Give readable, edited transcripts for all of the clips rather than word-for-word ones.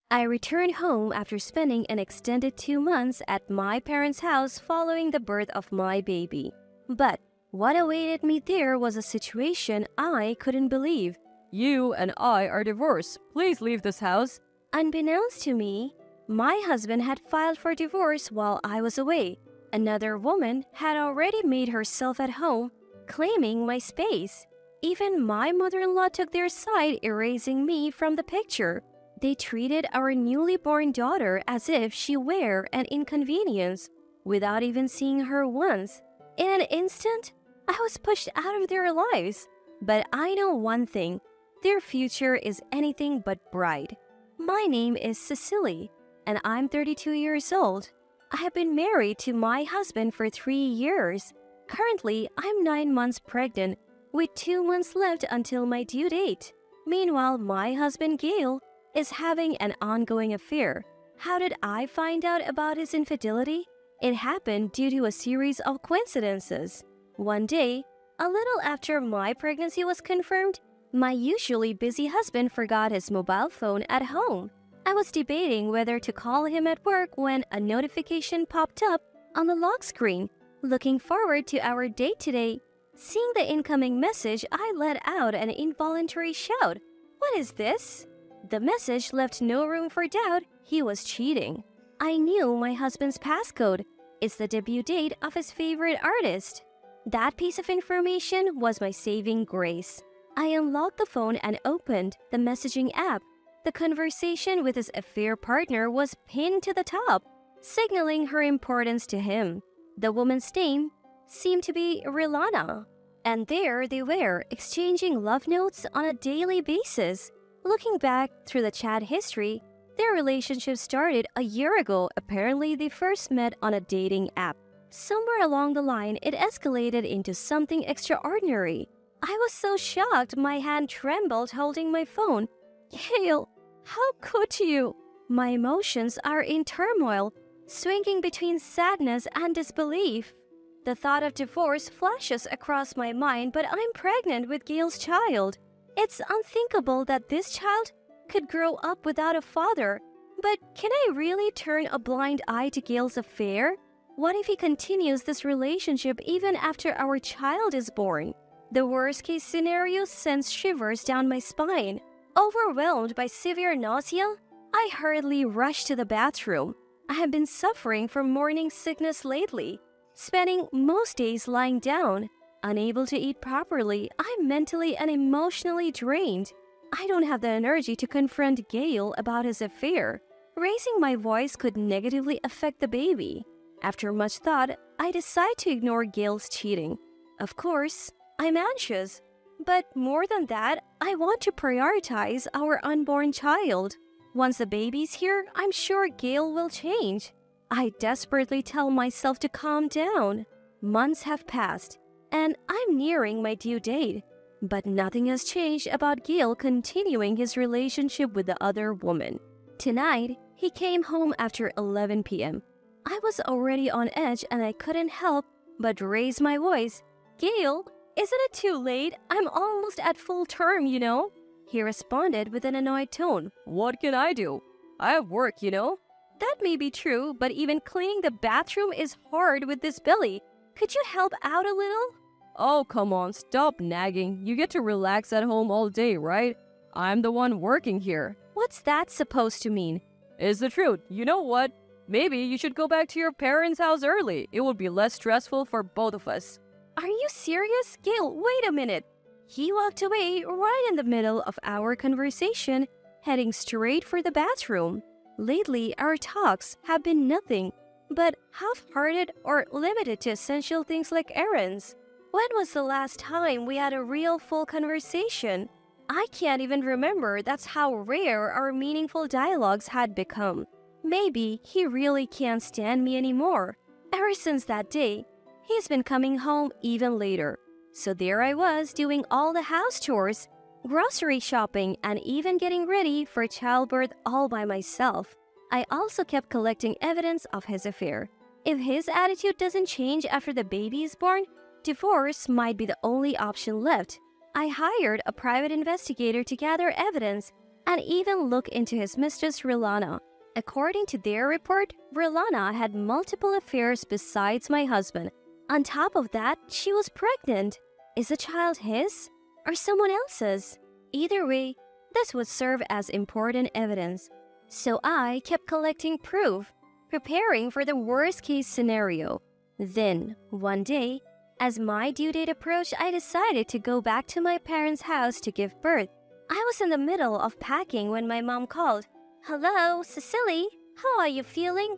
I returned home after spending an extended 2 months at my parents' house following the birth of my baby. But what awaited me there was a situation I couldn't believe. You and I are divorced. Please leave this house. Unbeknownst to me, my husband had filed for divorce while I was away. Another woman had already made herself at home, claiming my space. Even my mother-in-law took their side, erasing me from the picture. They treated our newly born daughter as if she were an inconvenience, without even seeing her once. In an instant, I was pushed out of their lives. But I know one thing, their future is anything but bright. My name is Cecily, and I'm 32 years old. I have been married to my husband for 3 years. Currently, I'm 9 months pregnant, with 2 months left until my due date. Meanwhile, my husband Gail is having an ongoing affair. How did I find out about his infidelity? It happened due to a series of coincidences. One day, a little after my pregnancy was confirmed, my usually busy husband forgot his mobile phone at home. I was debating whether to call him at work when a notification popped up on the lock screen. Looking forward to our date today, seeing the incoming message, I let out an involuntary shout. "What is this?" The message left no room for doubt. He was cheating. I knew my husband's passcode. It's the debut date of his favorite artist. That piece of information was my saving grace. I unlocked the phone and opened the messaging app. The conversation with his affair partner was pinned to the top, signaling her importance to him. The woman's name seemed to be Rilana. And there they were, exchanging love notes on a daily basis. Looking back through the chat history, their relationship started a year ago. Apparently, they first met on a dating app. Somewhere along the line, it escalated into something extraordinary. I was so shocked, my hand trembled holding my phone. "Gail, how could you?" My emotions are in turmoil, swinging between sadness and disbelief. The thought of divorce flashes across my mind, but I'm pregnant with Gail's child. It's unthinkable that this child could grow up without a father. But can I really turn a blind eye to Gail's affair? What if he continues this relationship even after our child is born? The worst-case scenario sends shivers down my spine. Overwhelmed by severe nausea, I hurriedly rushed to the bathroom. I have been suffering from morning sickness lately, spending most days lying down. Unable to eat properly, I'm mentally and emotionally drained. I don't have the energy to confront Gail about his affair. Raising my voice could negatively affect the baby. After much thought, I decide to ignore Gail's cheating. Of course, I'm anxious. But more than that, I want to prioritize our unborn child. Once the baby's here, I'm sure Gail will change. I desperately tell myself to calm down. Months have passed, and I'm nearing my due date. But nothing has changed about Gail continuing his relationship with the other woman. Tonight, he came home after 11 p.m. I was already on edge and I couldn't help but raise my voice. "Gail, isn't it too late? I'm almost at full term, you know." He responded with an annoyed tone. What can I do? I have work, you know. "That may be true, but even cleaning the bathroom is hard with this belly. Could you help out a little?" Oh, come on, stop nagging. You get to relax at home all day, right? I'm the one working here. What's that supposed to mean? It's the truth. You know what? Maybe you should go back to your parents' house early. It would be less stressful for both of us. Are you serious? Gail, wait a minute. He walked away right in the middle of our conversation, heading straight for the bathroom. Lately, our talks have been nothing but half-hearted or limited to essential things like errands. When was the last time we had a real full conversation? I can't even remember. That's how rare our meaningful dialogues had become. Maybe he really can't stand me anymore. Ever since that day, he's been coming home even later. So there I was doing all the house chores, grocery shopping, and even getting ready for childbirth all by myself. I also kept collecting evidence of his affair. If his attitude doesn't change after the baby is born, divorce might be the only option left. I hired a private investigator to gather evidence, and even look into his mistress Rilana. According to their report, Rilana had multiple affairs besides my husband. On top of that, she was pregnant. Is the child his or someone else's? Either way, this would serve as important evidence. So I kept collecting proof, preparing for the worst case scenario. Then, one day, as my due date approached, I decided to go back to my parents' house to give birth. I was in the middle of packing when my mom called. "Hello, Cecily? How are you feeling?"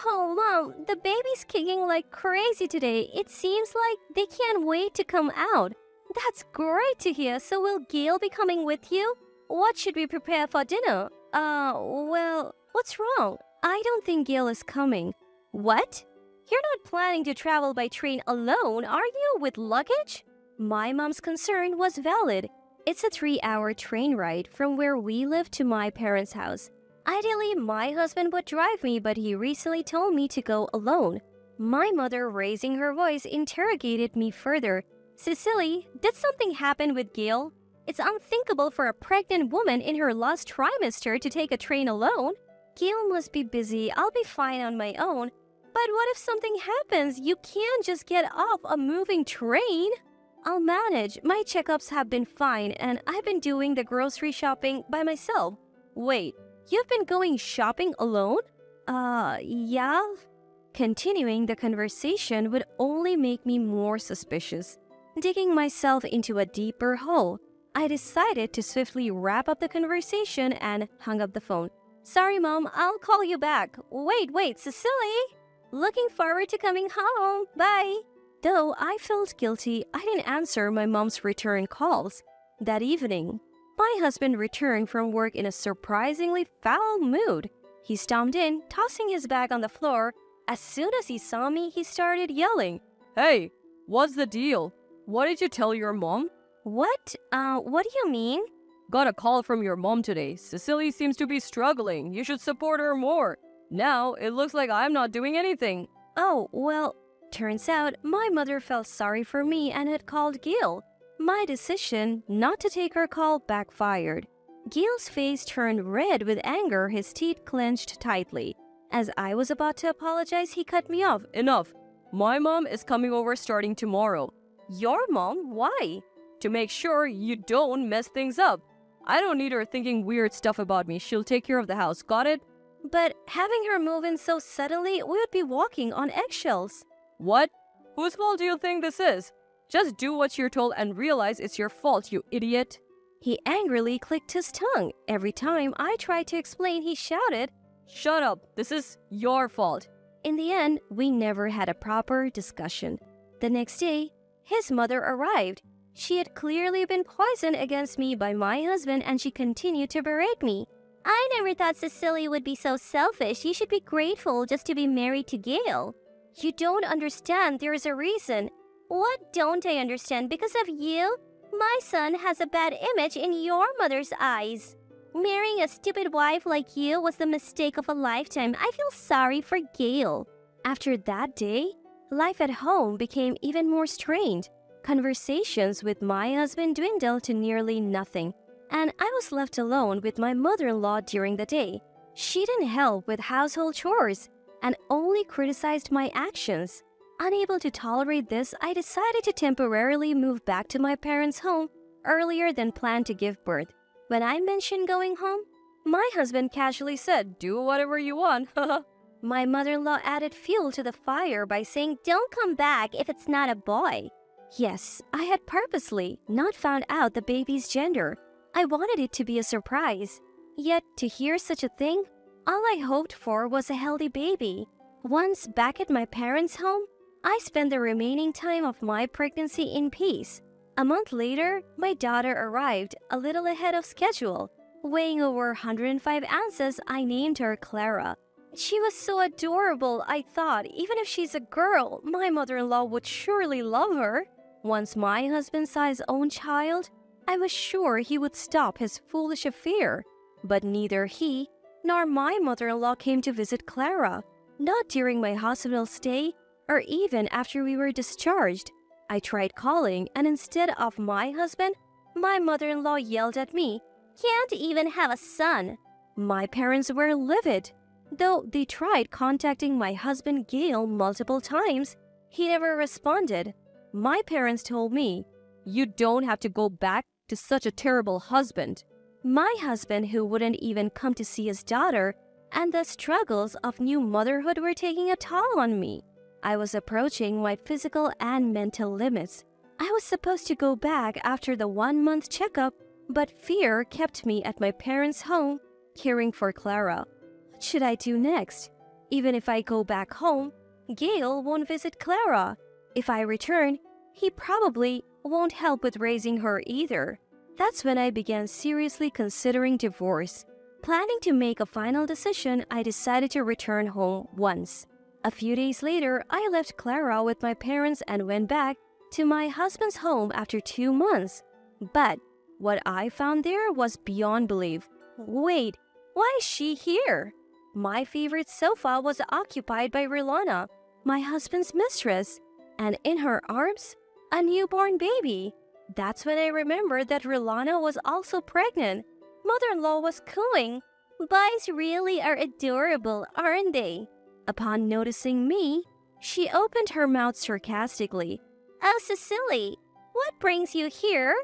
"Oh, Mom, the baby's kicking like crazy today. It seems like they can't wait to come out." "That's great to hear. So will Gail be coming with you? What should we prepare for dinner?" Well, what's wrong?" "I don't think Gail is coming." "What? You're not planning to travel by train alone, are you, with luggage?" My mom's concern was valid. It's a 3-hour train ride from where we live to my parents' house. Ideally, my husband would drive me, but he recently told me to go alone. My mother, raising her voice, interrogated me further. "Cecily, did something happen with Gail? It's unthinkable for a pregnant woman in her last trimester to take a train alone." "Gail must be busy. I'll be fine on my own." "But what if something happens? You can't just get off a moving train." "I'll manage. My checkups have been fine, and I've been doing the grocery shopping by myself." "Wait, you've been going shopping alone?" Yeah." Continuing the conversation would only make me more suspicious. Digging myself into a deeper hole, I decided to swiftly wrap up the conversation and hung up the phone. "Sorry, Mom, I'll call you back." Wait, Cecily! "Looking forward to coming home. Bye." Though I felt guilty, I didn't answer my mom's return calls. That evening, my husband returned from work in a surprisingly foul mood. He stomped in, tossing his bag on the floor. As soon as he saw me, he started yelling. "Hey, what's the deal? What did you tell your mom?" What do you mean?" "Got a call from your mom today. Cecily seems to be struggling. You should support her more. Now, it looks like I'm not doing anything." "Oh, well, turns out my mother felt sorry for me and had called Gail. My decision not to take her call backfired. Gail's face turned red with anger, his teeth clenched tightly. As I was about to apologize, he cut me off. "Enough. My mom is coming over starting tomorrow." "Your mom? Why?" "To make sure you don't mess things up. I don't need her thinking weird stuff about me. She'll take care of the house. Got it?" "But having her move in so suddenly, we would be walking on eggshells." "What? Whose fault do you think this is? Just do what you're told and realize it's your fault, you idiot." He angrily clicked his tongue. Every time I tried to explain, he shouted, "Shut up. This is your fault." In the end, we never had a proper discussion. The next day, his mother arrived. She had clearly been poisoned against me by my husband, and she continued to berate me. "I never thought Cecily would be so selfish. You should be grateful just to be married to Gail." "You don't understand. There is a reason." "What don't I understand? Because of you? My son has a bad image in your mother's eyes. Marrying a stupid wife like you was the mistake of a lifetime. I feel sorry for Gail." After that day, life at home became even more strained. Conversations with my husband dwindled to nearly nothing, and I was left alone with my mother-in-law during the day. She didn't help with household chores and only criticized my actions. Unable to tolerate this, I decided to temporarily move back to my parents' home earlier than planned to give birth. When I mentioned going home, my husband casually said, "Do whatever you want." My mother-in-law added fuel to the fire by saying, "Don't come back if it's not a boy." Yes, I had purposely not found out the baby's gender. I wanted it to be a surprise. Yet, to hear such a thing, all I hoped for was a healthy baby. Once back at my parents' home, I spent the remaining time of my pregnancy in peace. A month later, my daughter arrived, a little ahead of schedule. Weighing over 105 ounces, I named her Clara. She was so adorable, I thought, even if she's a girl, my mother-in-law would surely love her. Once my husband saw his own child, I was sure he would stop his foolish affair. But neither he nor my mother-in-law came to visit Clara, not during my hospital stay or even after we were discharged. I tried calling, and instead of my husband, my mother-in-law yelled at me, can't even have a son. My parents were livid. Though they tried contacting my husband Gail multiple times, he never responded. My parents told me, "You don't have to go back to such a terrible husband." my husband, who wouldn't even come to see his daughter, and the struggles of new motherhood were taking a toll on me. I was approaching my physical and mental limits. I was supposed to go back after the 1-month checkup, but fear kept me at my parents' home, caring for Clara. What should I do next? Even if I go back home, Gail won't visit Clara. If I return, he probably won't help with raising her either. That's when I began seriously considering divorce. Planning to make a final decision, I decided to return home once. A few days later, I left Clara with my parents and went back to my husband's home after 2 months. But what I found there was beyond belief. Wait, why is she here? My favorite sofa was occupied by Rilana, my husband's mistress, and in her arms, a newborn baby. That's when I remembered that Rilana was also pregnant. Mother-in-law was cooing. Boys really are adorable, aren't they? Upon noticing me, she opened her mouth sarcastically. Oh, Cecily, what brings you here?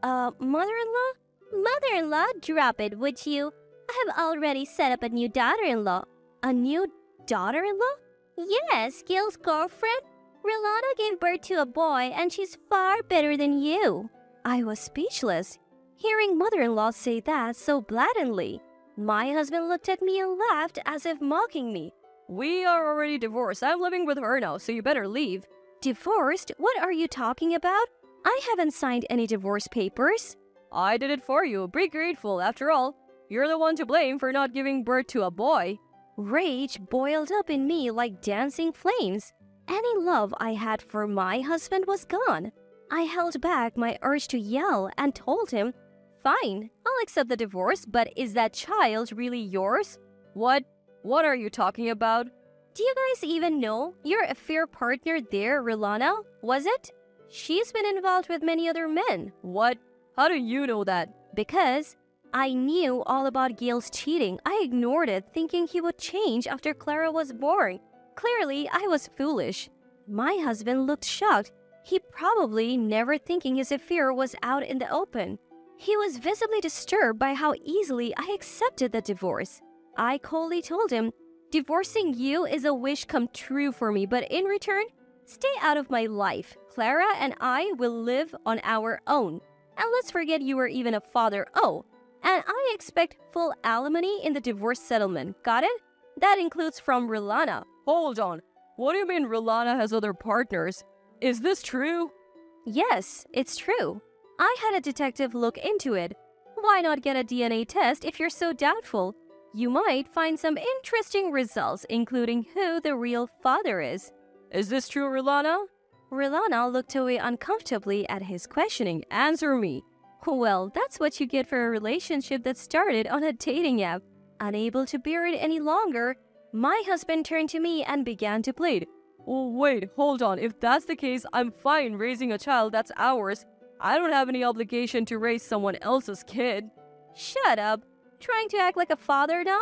Mother-in-law? Mother-in-law, drop it, would you? I have already set up a new daughter-in-law. A new daughter-in-law? Yes, Gil's girlfriend. Rilana gave birth to a boy and she's far better than you. I was speechless, hearing mother-in-law say that so blatantly. My husband looked at me and laughed as if mocking me. "We are already divorced. I'm living with her now, so you better leave." Divorced? What are you talking about? I haven't signed any divorce papers. "I did it for you. Be grateful. After all, you're the one to blame for not giving birth to a boy." Rage boiled up in me like dancing flames. Any love I had for my husband was gone. I held back my urge to yell and told him, "Fine, I'll accept the divorce, but is that child really yours?" What? What are you talking about? Do you guys even know your affair partner there, Rilana? Was it? She's been involved with many other men. What? How do you know that? Because I knew all about Gail's cheating. I ignored it, thinking he would change after Clara was born. Clearly, I was foolish. My husband looked shocked. He probably never thinking his affair was out in the open. He was visibly disturbed by how easily I accepted the divorce. I coldly told him, "Divorcing you is a wish come true for me, but in return, stay out of my life. Clara and I will live on our own. And let's forget you were even a father. Oh, and I expect full alimony in the divorce settlement. Got it? That includes from Rilana." Hold on. What do you mean Rilana has other partners? Is this true? Yes, it's true. I had a detective look into it. Why not get a DNA test if you're so doubtful? You might find some interesting results, including who the real father is. Is this true, Rilana? Rilana looked away uncomfortably at his questioning. Answer me. Well, that's what you get for a relationship that started on a dating app. Unable to bear it any longer, my husband turned to me and began to plead. Oh, wait, hold on. If that's the case, I'm fine raising a child that's ours. I don't have any obligation to raise someone else's kid. Shut up. Trying to act like a father now?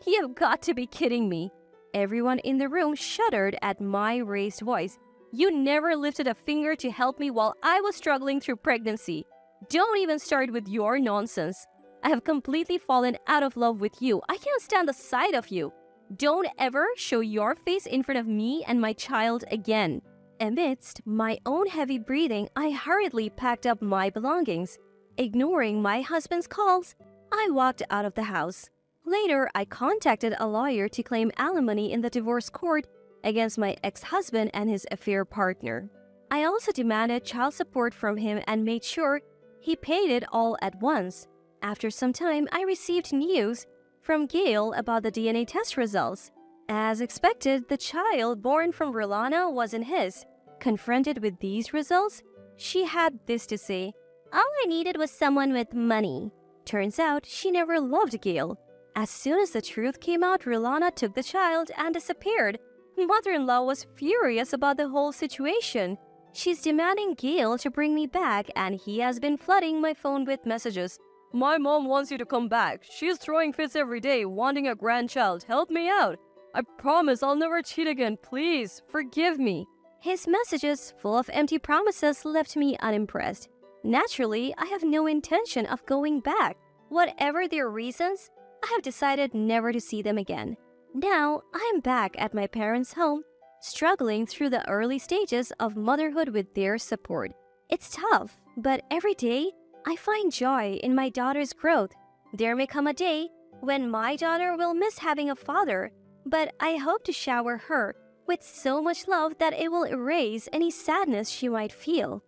You've got to be kidding me. Everyone in the room shuddered at my raised voice. You never lifted a finger to help me while I was struggling through pregnancy. Don't even start with your nonsense. I have completely fallen out of love with you. I can't stand the sight of you. Don't ever show your face in front of me and my child again. Amidst my own heavy breathing, I hurriedly packed up my belongings. Ignoring my husband's calls, I walked out of the house. Later, I contacted a lawyer to claim alimony in the divorce court against my ex-husband and his affair partner. I also demanded child support from him and made sure he paid it all at once. After some time, I received news from Gail about the DNA test results. As expected, the child born from Rilana wasn't his. Confronted with these results, she had this to say, "All I needed was someone with money." Turns out, she never loved Gail. As soon as the truth came out, Rilana took the child and disappeared. Mother-in-law was furious about the whole situation. She's demanding Gail to bring me back, and he has been flooding my phone with messages. My mom wants you to come back. She's throwing fits every day, wanting a grandchild. Help me out. I promise I'll never cheat again. Please, forgive me. His messages, full of empty promises, left me unimpressed. Naturally, I have no intention of going back. Whatever their reasons, I have decided never to see them again. Now, I am back at my parents' home, struggling through the early stages of motherhood with their support. It's tough, but every day, I find joy in my daughter's growth. There may come a day when my daughter will miss having a father, but I hope to shower her with so much love that it will erase any sadness she might feel.